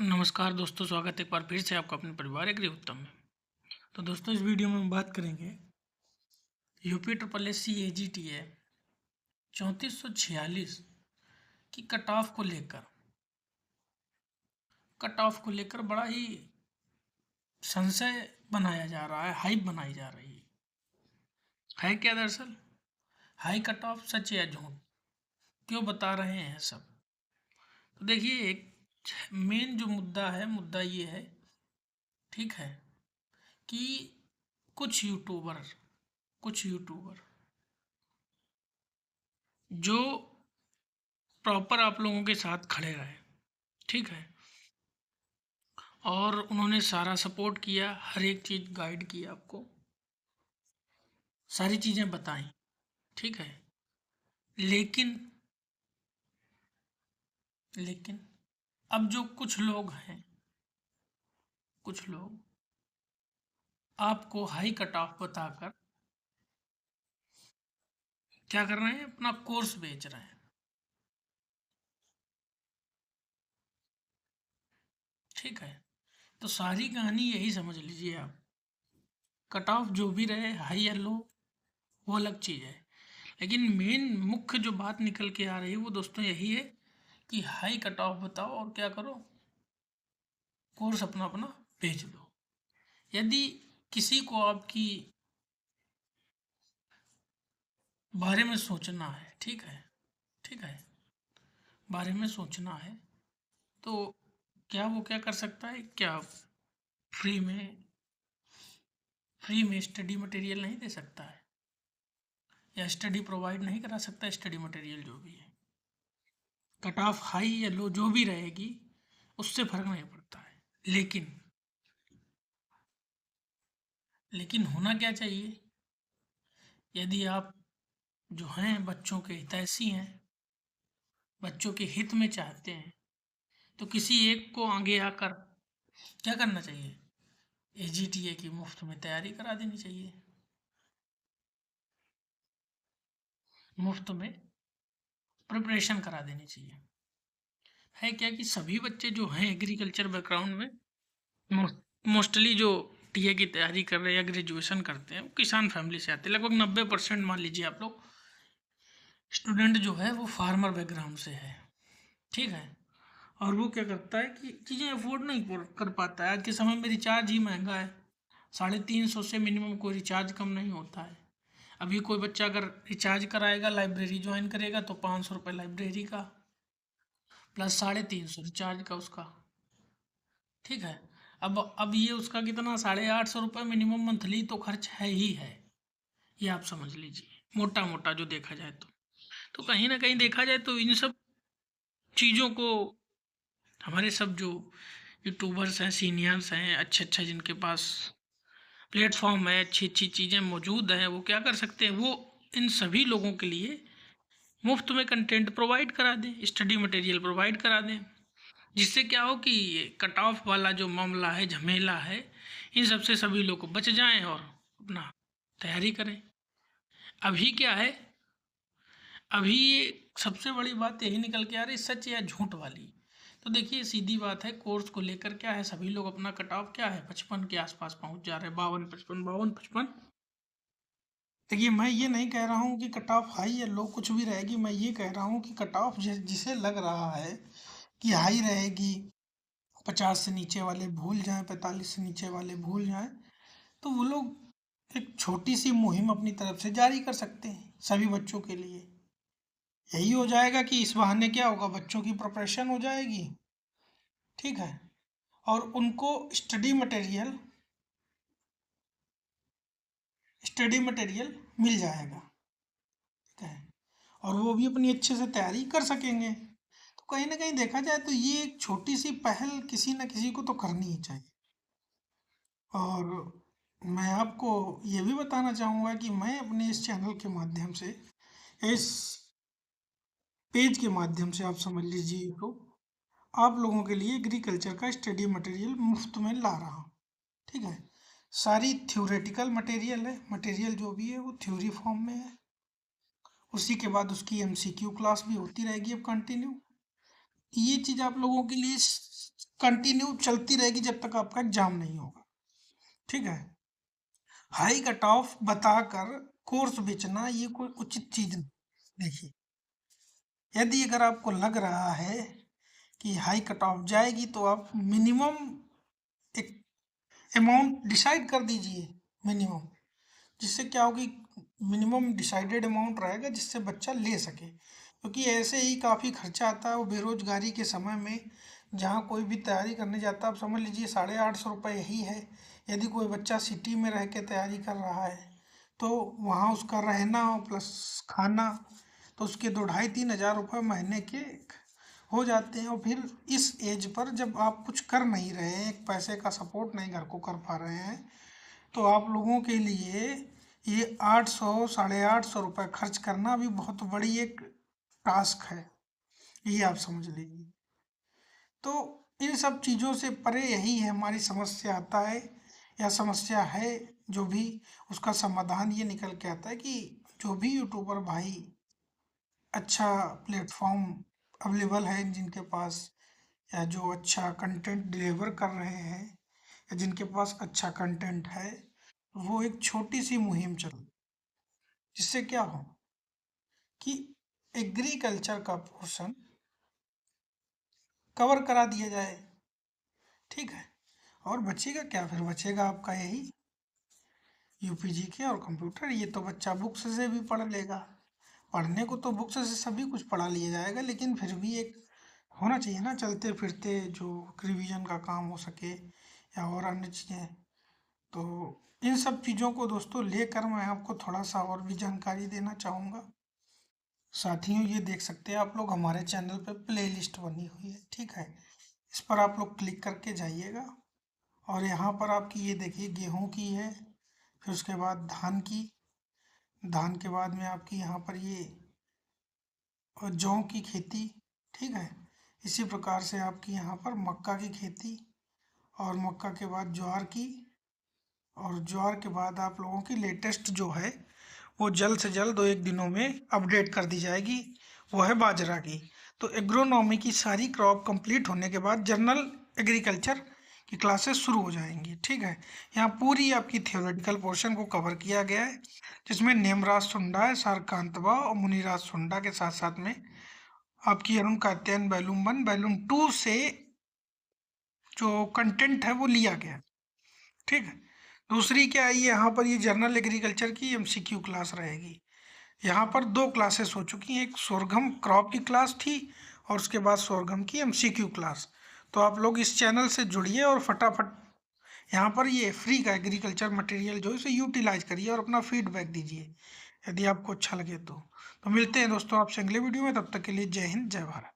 नमस्कार दोस्तों, स्वागत है एक बार फिर से आपका अपने परिवार एग्री उत्तम में। तो दोस्तों, इस वीडियो में हम बात करेंगे यूपी ट्रिपल एस सी ए जी टी है 3446 की कट ऑफ को लेकर बड़ा ही संशय बनाया जा रहा है, हाइप बनाई जा रही है क्या दरअसल हाई कट ऑफ सच या झूठ, क्यों बता रहे हैं सब। तो देखिए, एक मेन जो मुद्दा ये है, ठीक है, कि कुछ यूट्यूबर जो प्रॉपर आप लोगों के साथ खड़े रहे, ठीक है, और उन्होंने सारा सपोर्ट किया, हर एक चीज़ गाइड की, आपको सारी चीज़ें बताई, ठीक है। लेकिन लेकिन अब जो कुछ लोग आपको हाई कट ऑफ बताकर क्या कर रहे हैं, अपना कोर्स बेच रहे हैं, ठीक है। तो सारी कहानी यही समझ लीजिए आप, कट ऑफ जो भी रहे, हाई या लो, वो अलग चीज़ है, लेकिन मेन मुख्य जो बात निकल के आ रही है वो दोस्तों यही है कि हाई कट ऑफ बताओ और क्या करो, कोर्स अपना अपना भेज दो। यदि किसी को आपकी बारे में सोचना है, ठीक है, बारे में सोचना है, तो क्या वो क्या कर सकता है, क्या फ्री में स्टडी मटेरियल नहीं दे सकता है, या स्टडी प्रोवाइड नहीं करा सकता, स्टडी मटेरियल जो भी है। कट ऑफ हाई या लो जो भी रहेगी, उससे फर्क नहीं पड़ता है, लेकिन होना क्या चाहिए, यदि आप जो हैं बच्चों के हितैषी हैं, बच्चों के हित में चाहते हैं, तो किसी एक को आगे आकर क्या करना चाहिए, एजीटीए की मुफ्त में तैयारी करा देनी चाहिए, मुफ्त में प्रिपरेशन करा देनी चाहिए। है क्या कि सभी बच्चे जो हैं एग्रीकल्चर बैकग्राउंड में, मोस्टली जो टीए की तैयारी कर रहे हैं या ग्रेजुएशन करते हैं, वो किसान फैमिली से आते हैं। लगभग 90% मान लीजिए आप लोग स्टूडेंट जो है वो फार्मर बैकग्राउंड से है, ठीक है। और वो क्या करता है कि चीज़ें अफोर्ड नहीं कर पाता है। आज के समय में रिचार्ज ही महंगा है, 350 से मिनिमम कोई रिचार्ज कम नहीं होता है। अभी कोई बच्चा अगर रिचार्ज कराएगा, लाइब्रेरी ज्वाइन करेगा, तो 500 रुपये लाइब्रेरी का प्लस 350 रिचार्ज का उसका, ठीक है। अब ये उसका कितना, 850 रुपये मिनिमम मंथली तो खर्च है ही है, ये आप समझ लीजिए, मोटा मोटा जो देखा जाए तो कहीं ना कहीं देखा जाए तो इन सब चीज़ों को हमारे सब जो यूट्यूबर्स हैं, सीनियर्स हैं, अच्छे अच्छे जिनके पास प्लेटफॉर्म है, अच्छी अच्छी चीज़ें मौजूद हैं, वो क्या कर सकते हैं, वो इन सभी लोगों के लिए मुफ्त में कंटेंट प्रोवाइड करा दें, स्टडी मटेरियल प्रोवाइड करा दें, जिससे क्या हो कि ये कट ऑफ वाला जो मामला है, झमेला है, इन सबसे सभी लोग बच जाएं और अपना तैयारी करें। अभी क्या है, अभी सबसे बड़ी बात यही निकल के आ रही, सच या झूठ वाली। तो देखिए, सीधी बात है, कोर्स को लेकर क्या है, सभी लोग अपना कट ऑफ क्या है 55 के आसपास पहुंच जा रहे हैं, 52 55 देखिए, मैं ये नहीं कह रहा हूँ कि कट ऑफ हाई या लो कुछ भी रहेगी, मैं ये कह रहा हूँ कि कट ऑफ जिसे लग रहा है कि हाई रहेगी, 50 से नीचे वाले भूल जाएं, 45 से नीचे वाले भूल जाएं, तो वो लोग एक छोटी सी मुहिम अपनी तरफ से जारी कर सकते हैं सभी बच्चों के लिए। यही हो जाएगा कि इस बहाने क्या होगा, बच्चों की प्रिपरेशन हो जाएगी, ठीक है, और उनको स्टडी मटेरियल मिल जाएगा, ठीक है, और वो भी अपनी अच्छे से तैयारी कर सकेंगे। तो कहीं ना कहीं देखा जाए तो ये एक छोटी सी पहल किसी न किसी को तो करनी ही चाहिए। और मैं आपको ये भी बताना चाहूँगा कि मैं अपने इस चैनल के माध्यम से, इस पेज के माध्यम से, आप समझ लीजिए, तो आप लोगों के लिए एग्रीकल्चर का स्टडी मटेरियल मुफ्त में ला रहा हूँ, ठीक है। सारी थ्योरेटिकल मटेरियल जो भी है वो थ्योरी फॉर्म में है। उसी के बाद उसकी एमसीक्यू क्लास भी होती रहेगी अब कंटिन्यू। ये चीज़ आप लोगों के लिए कंटिन्यू चलती रहेगी जब तक आपका एग्जाम नहीं होगा, ठीक है। हाई कट ऑफ बताकर कोर्स बेचना ये कोई उचित चीज नहीं। देखिए, यदि अगर आपको लग रहा है कि हाई कट ऑफ जाएगी तो आप मिनिमम एक अमाउंट डिसाइड कर दीजिए, मिनिमम, जिससे क्या होगी, मिनिमम डिसाइडेड अमाउंट रहेगा जिससे बच्चा ले सके, क्योंकि ऐसे ही काफ़ी खर्चा आता है। वो बेरोजगारी के समय में जहाँ कोई भी तैयारी करने जाता है, आप समझ लीजिए 850 रुपये यही है। यदि कोई बच्चा सिटी में रह के तैयारी कर रहा है तो वहाँ उसका रहना प्लस खाना, तो उसके 2 ढाई 3 हज़ार रुपये महीने के हो जाते हैं। और फिर इस एज पर जब आप कुछ कर नहीं रहे हैं, एक पैसे का सपोर्ट नहीं घर को कर पा रहे हैं, तो आप लोगों के लिए ये 800 850 रुपये खर्च करना भी बहुत बड़ी एक टास्क है, ये आप समझ लीजिए। तो इन सब चीज़ों से परे यही है हमारी समस्या आता है, या समस्या है जो भी, उसका समाधान ये निकल के आता है कि जो भी यूट्यूबर भाई अच्छा प्लेटफॉर्म अवेलेबल है जिनके पास, या जो अच्छा कंटेंट डिलीवर कर रहे हैं, या जिनके पास अच्छा कंटेंट है, वो एक छोटी सी मुहिम चल, जिससे क्या हो कि एग्रीकल्चर का पोर्शन कवर करा दिया जाए, ठीक है। और बचेगा क्या, फिर बचेगा आपका यही यूपीजी के और कंप्यूटर। ये तो बच्चा बुक्स से भी पढ़ लेगा, पढ़ने को तो बुक्स से सभी कुछ पढ़ा लिया जाएगा, लेकिन फिर भी एक होना चाहिए ना चलते फिरते जो रिवीजन का काम हो सके, या और अन्य चीज़ें। तो इन सब चीज़ों को दोस्तों लेकर मैं आपको थोड़ा सा और भी जानकारी देना चाहूँगा। साथियों, ये देख सकते हैं आप लोग हमारे चैनल पे प्लेलिस्ट बनी हुई है, ठीक है। इस पर आप लोग क्लिक करके जाइएगा, और यहाँ पर आपकी ये देखिए गेहूं की है, फिर उसके बाद धान की, धान के बाद में आपकी यहाँ पर ये जौ की खेती, ठीक है। इसी प्रकार से आपकी यहाँ पर मक्का की खेती, और मक्का के बाद ज्वार की, और ज्वार के बाद आप लोगों की लेटेस्ट जो है वो जल्द से जल्द 2-1 दिनों में अपडेट कर दी जाएगी, वो है बाजरा की। तो एग्रोनॉमी की सारी क्रॉप कंप्लीट होने के बाद जनरल एग्रीकल्चर की क्लासेस शुरू हो जाएंगी, ठीक है। यहाँ पूरी आपकी थियोरेटिकल पोर्शन को कवर किया गया है, जिसमें नेमराज सुंडा है, सारकांतवा और मुनिराज सुंडा के साथ साथ में आपकी अरुण कात्यायन वैल्यूम 1 वैल्यूम 2 से जो कंटेंट है वो लिया गया है, ठीक है। दूसरी क्या है, यहाँ पर ये जनरल एग्रीकल्चर की एमसीक्यू क्लास रहेगी। यहाँ पर 2 क्लासेस हो चुकी हैं, एक सोरगम क्रॉप की क्लास थी, और उसके बाद सोरगम की एमसीक्यू क्लास। तो आप लोग इस चैनल से जुड़िए और फटाफट यहाँ पर ये फ्री का एग्रीकल्चर मटेरियल जो है इसे यूटिलाइज करिए और अपना फीडबैक दीजिए, यदि आपको अच्छा लगे तो। मिलते हैं दोस्तों आपसे अगले वीडियो में, तब तक के लिए जय हिंद जय भारत।